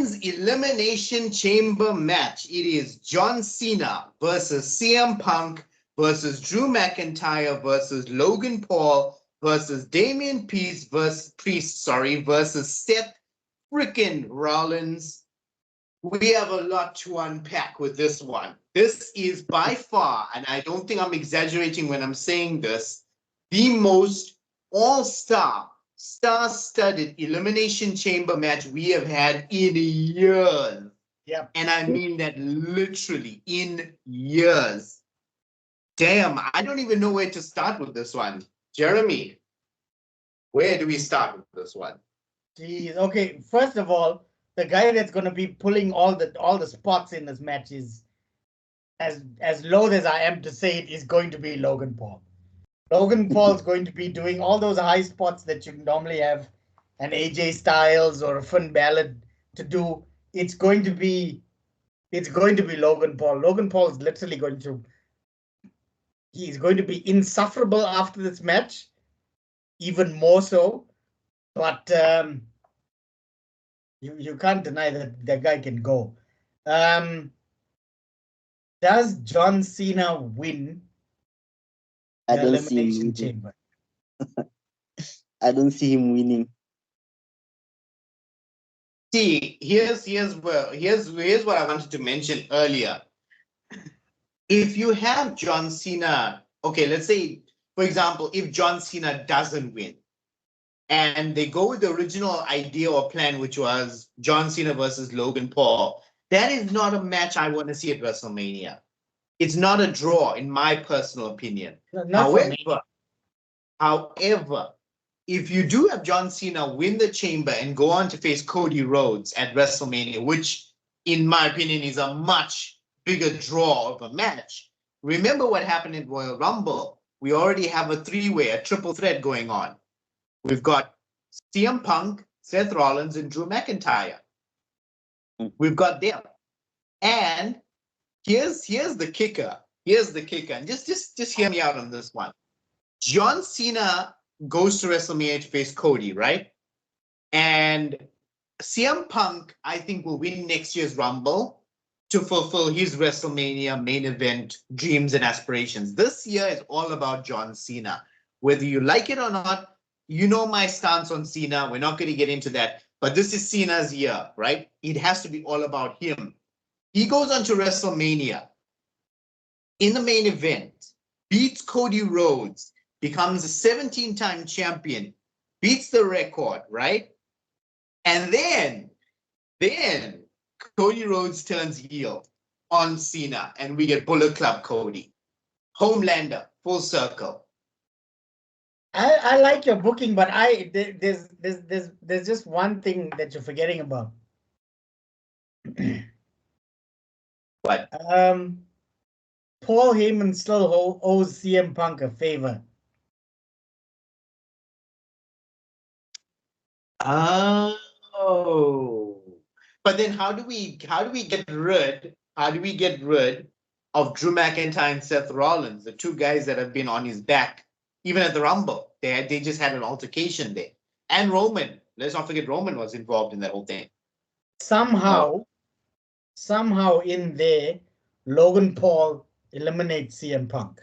Men's Elimination Chamber match. It is John Cena versus CM Punk versus Drew McIntyre versus Logan Paul versus Damian Priest versus Seth freaking Rollins. We have a lot to unpack with this one. This is by far, and I don't think I'm exaggerating when I'm saying this, the most all-star, star-studded Elimination Chamber match we have had in years. Yeah. And I mean that literally in years. Damn, I don't even know where to start with this one. Jeremy, where do we start with this one? Jeez. Okay, first of all, the guy that's going to be pulling all the spots in this match is, as loath as I am to say it, is going to be Logan Paul. Logan Paul's going to be doing all those high spots that you normally have an AJ Styles or a Finn Balor to do. It's going to be Logan Paul. Logan Paul is literally he's going to be insufferable after this match, even more so. But you can't deny that the guy can go. Does John Cena win the Elimination Chamber? I don't see him winning. See, here's what I wanted to mention earlier. If you have John Cena, okay, let's say, for example, if John Cena doesn't win, and they go with the original idea or plan, which was John Cena versus Logan Paul, that is not a match I want to see at WrestleMania. It's not a draw, in my personal opinion. However, if you do have John Cena win the chamber and go on to face Cody Rhodes at WrestleMania, which, in my opinion, is a much bigger draw of a match. Remember what happened in Royal Rumble? We already have a three-way, a triple threat going on. We've got CM Punk, Seth Rollins, and Drew McIntyre. We've got them. And here's the kicker. Here's the kicker. And just hear me out on this one. John Cena goes to WrestleMania to face Cody, right? And CM Punk, I think, will win next year's Rumble to fulfill his WrestleMania main event dreams and aspirations. This year is all about John Cena. Whether you like it or not, you know my stance on Cena. We're not going to get into that. But this is Cena's year, right? It has to be all about him. He goes on to WrestleMania in the main event, beats Cody Rhodes, becomes a 17-time champion, beats the record, right? And then Cody Rhodes turns heel on Cena, and we get Bullet Club Cody. Homelander, full circle. I like your booking, but there's just one thing that you're forgetting about. What? Paul Heyman still owes CM Punk a favor. Oh, but then how do we get rid of Drew McIntyre and Seth Rollins, the two guys that have been on his back, even at the Rumble? They just had an altercation there. And Roman, let's not forget Roman was involved in that whole thing. Somehow in there, Logan Paul eliminates CM Punk.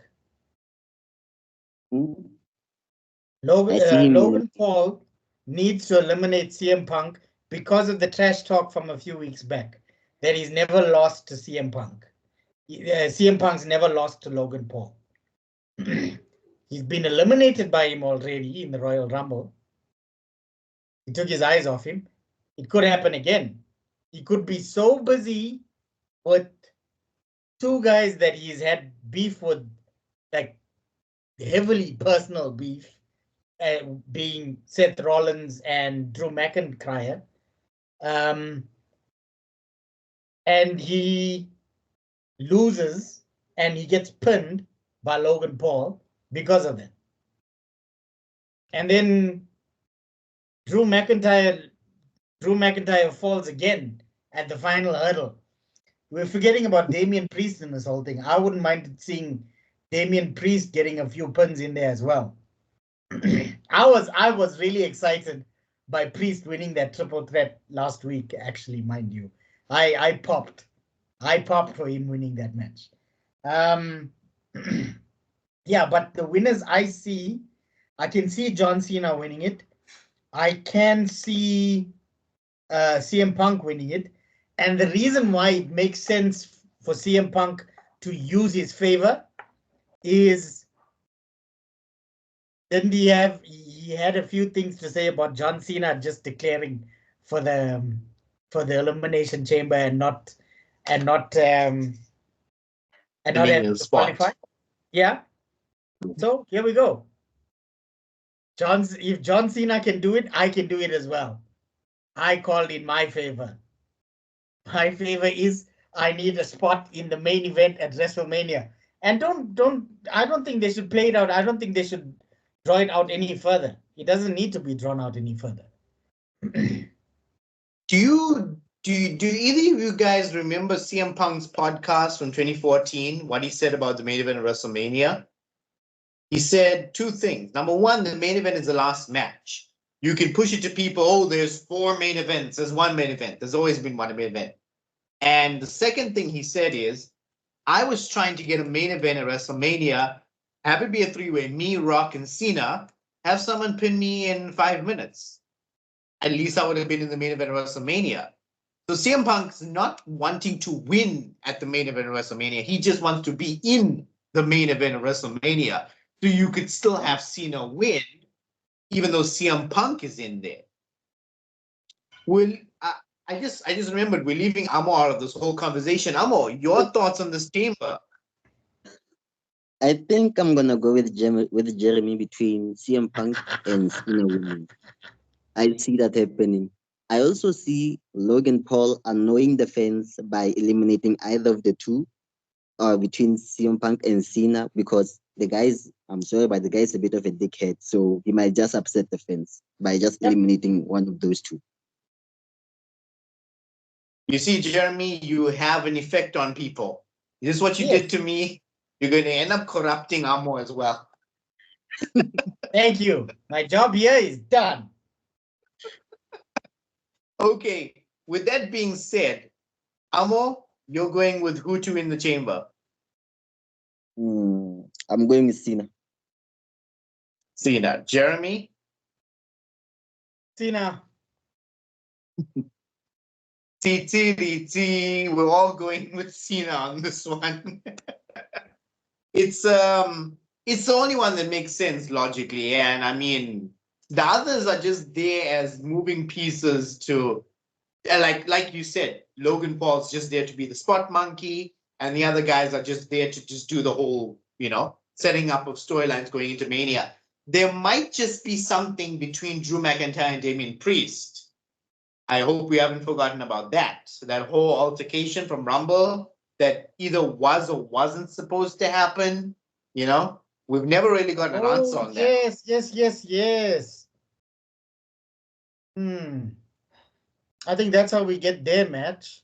Logan Paul needs to eliminate CM Punk because of the trash talk from a few weeks back that he's never lost to CM Punk. CM Punk's never lost to Logan Paul. He's been eliminated by him already in the Royal Rumble. He took his eyes off him. It could happen again. He could be so busy with two guys that he's had beef with, like heavily personal beef, being Seth Rollins and Drew McIntyre. And he loses and he gets pinned by Logan Paul because of it. And then Drew McIntyre falls again at the final hurdle. We're forgetting about Damian Priest in this whole thing. I wouldn't mind seeing Damian Priest getting a few pins in there as well. I was really excited by Priest winning that triple threat last week, actually, mind you. I popped. I popped for him winning that match. Yeah, but the winners I can see John Cena winning it. I can see CM Punk winning it. And the reason why it makes sense for CM Punk to use his favor is, didn't he had a few things to say about John Cena just declaring for the Elimination Chamber and not having to qualify. Yeah. So here we go. If John Cena can do it, I can do it as well. I called in my favor. My favor is I need a spot in the main event at WrestleMania. And I don't think they should play it out. I don't think they should draw it out any further. It doesn't need to be drawn out any further. Do either of you guys remember CM Punk's podcast from 2014? What he said about the main event of WrestleMania? He said two things. Number one, the main event is the last match. You can push it to people, oh, there's 4 main events. There's 1 main event. There's always been 1 main event. And the second thing he said is, I was trying to get a main event at WrestleMania, have it be a 3-way, me, Rock, and Cena, have someone pin me in 5 minutes. At least I would have been in the main event of WrestleMania. So CM Punk's not wanting to win at the main event of WrestleMania. He just wants to be in the main event of WrestleMania. So you could still have Cena win, even though CM Punk is in there. Well, I just remembered we're leaving Amo out of this whole conversation. Amo, your thoughts on this chamber? I think I'm gonna go with Jeremy between CM Punk and Cena winning. I see that happening. I also see Logan Paul annoying the fans by eliminating either of the two, or between CM Punk and Cena, because I'm sorry, but the guy's a bit of a dickhead, so he might just upset the fans by just eliminating one of those two. You see, Jeremy, you have an effect on people. This is what you did to me. You're going to end up corrupting Amo as well. Thank you. My job here is done. Okay, with that being said, Amo, you're going with who to win the chamber? I'm going with Cena. Cena. Jeremy? Cena. We're all going with Cena on this one. It's the only one that makes sense logically, and I mean the others are just there as moving pieces to, like you said, Logan Paul's just there to be the spot monkey, and the other guys are just there to just do the whole, setting up of storylines going into Mania. There might just be something between Drew McIntyre and Damian Priest. I hope we haven't forgotten about that. So that whole altercation from Rumble that either was or wasn't supposed to happen, we've never really got an answer on that. Yes. I think that's how we get their match.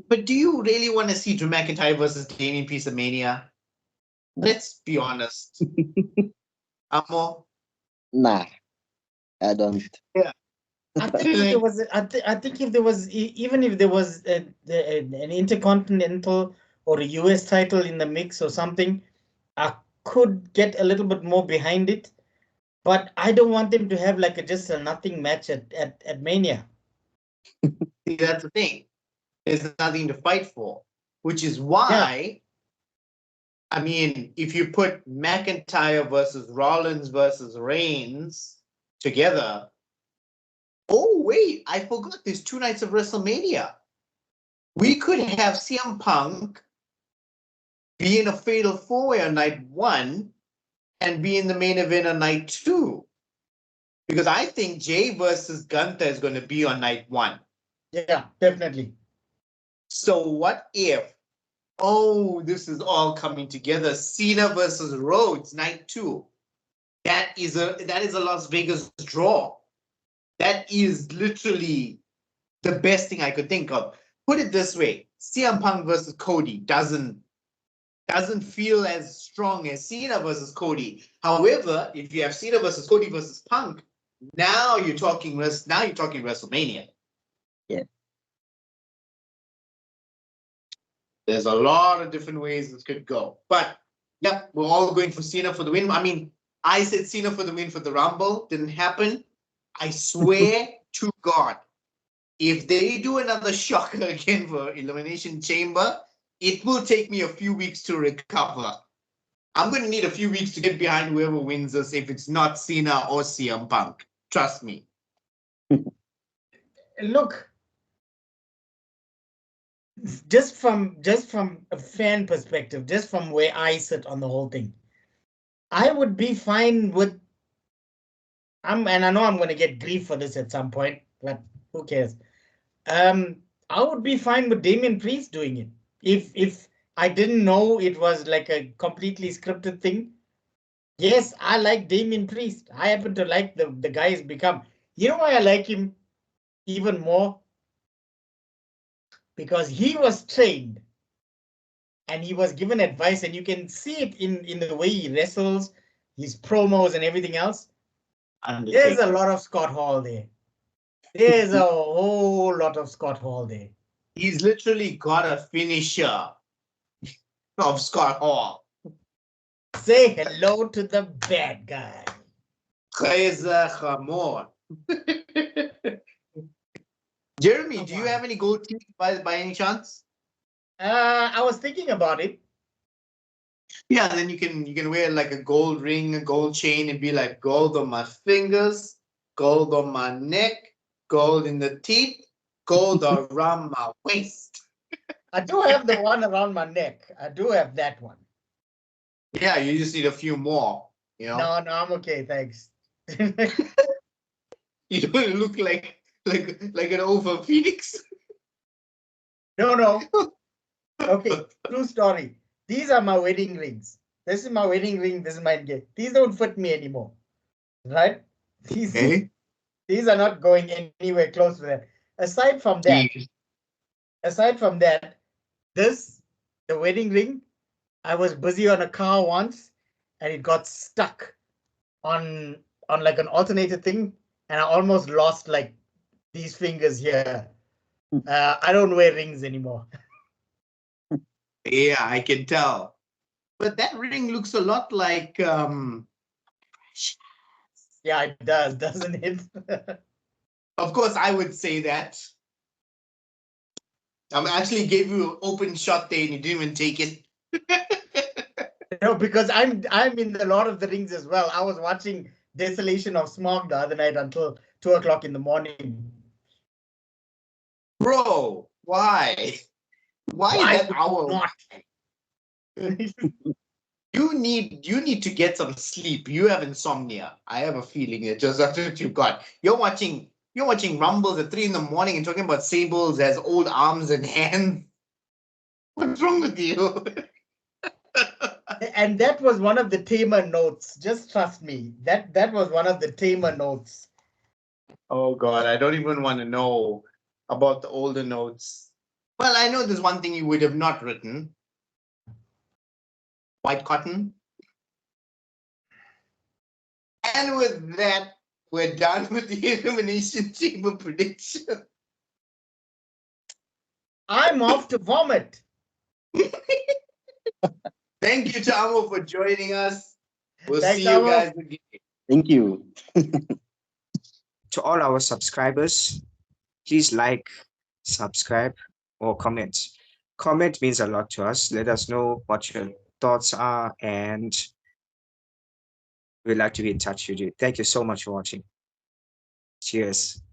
But do you really want to see Drew McIntyre versus Damian Priest at Mania? Let's be honest. Amo? Nah, I don't. Yeah. I think if there was, even if there was an intercontinental or a US title in the mix or something, I could get a little bit more behind it. But I don't want them to have just a nothing match at Mania. See, that's the thing. There's nothing to fight for, which is why, I mean, if you put McIntyre versus Rollins versus Reigns together, oh, wait, I forgot there's 2 nights of WrestleMania. We could have CM Punk be in a fatal 4-way on night 1 and be in the main event on night 2. Because I think Jay versus Gunther is going to be on night 1. Yeah, definitely. So what if, this is all coming together, Cena versus Rhodes, night 2. That is a Las Vegas draw. That is literally the best thing I could think of. Put it this way, CM Punk versus Cody doesn't feel as strong as Cena versus Cody. However, if you have Cena versus Cody versus Punk, Now you're talking WrestleMania. Yeah. There's a lot of different ways this could go. But yeah, we're all going for Cena for the win. I mean, I said Cena for the win for the Rumble. Didn't happen. I swear to God, if they do another shocker again for Elimination Chamber, it will take me a few weeks to recover. I'm going to need a few weeks to get behind whoever wins this if it's not Cena or CM Punk. Trust me. Look, just from a fan perspective, just from where I sit on the whole thing, I would be fine with. And I know I'm going to get grief for this at some point, but who cares? I would be fine with Damian Priest doing it if I didn't know it was like a completely scripted thing. Yes, I like Damian Priest. I happen to like the guy he's become. You know why I like him even more? Because he was trained and he was given advice, and you can see it in the way he wrestles, his promos and everything else. There's a lot of Scott Hall there. There's a whole lot of Scott Hall there. He's literally got a finisher of Scott Hall. Say hello to the bad guy. Jeremy, do you have any gold teeth by any chance? I was thinking about it. Yeah, then you can wear like a gold ring, a gold chain, and be like gold on my fingers, gold on my neck, gold in the teeth, gold around my waist. I do have the one around my neck. I do have that one. Yeah, you just need a few more. You know? No, I'm okay, thanks. You don't look like an over phoenix. No. Okay, true story. These are my wedding rings. This is my wedding ring. This is my engagement. These don't fit me anymore, right? These are not going anywhere close to that. Aside from that, the wedding ring, I was busy on a car once, and it got stuck on like an alternator thing, and I almost lost like these fingers here. I don't wear rings anymore. Yeah, I can tell. But that ring looks a lot like Yeah, it does, doesn't it? Of course, I would say that. I actually gave you an open shot there and you didn't even take it. No, because I'm in the Lord of the Rings as well. I was watching Desolation of Smaug the other night until 2 o'clock in the morning. Bro, why? Why that hour? Not? You need to get some sleep. You have insomnia. I have a feeling that just that's what you got. You're watching Rumbles at 3 in the morning and talking about Sables as old arms and hands. What's wrong with you? And that was one of the tamer notes. Just trust me. That was one of the tamer notes. Oh God, I don't even want to know about the older notes. Well, I know there's one thing you would have not written. White cotton. And with that, we're done with the Elimination Chamber prediction. I'm off to vomit. Thank you, Tamo, for joining us. We'll Thanks, see you Tamo. guys again. Thank you. To all our subscribers, please like, subscribe, or comment. Comment means a lot to us. Let us know what your thoughts are, and we'd like to be in touch with you. Thank you so much for watching. Cheers.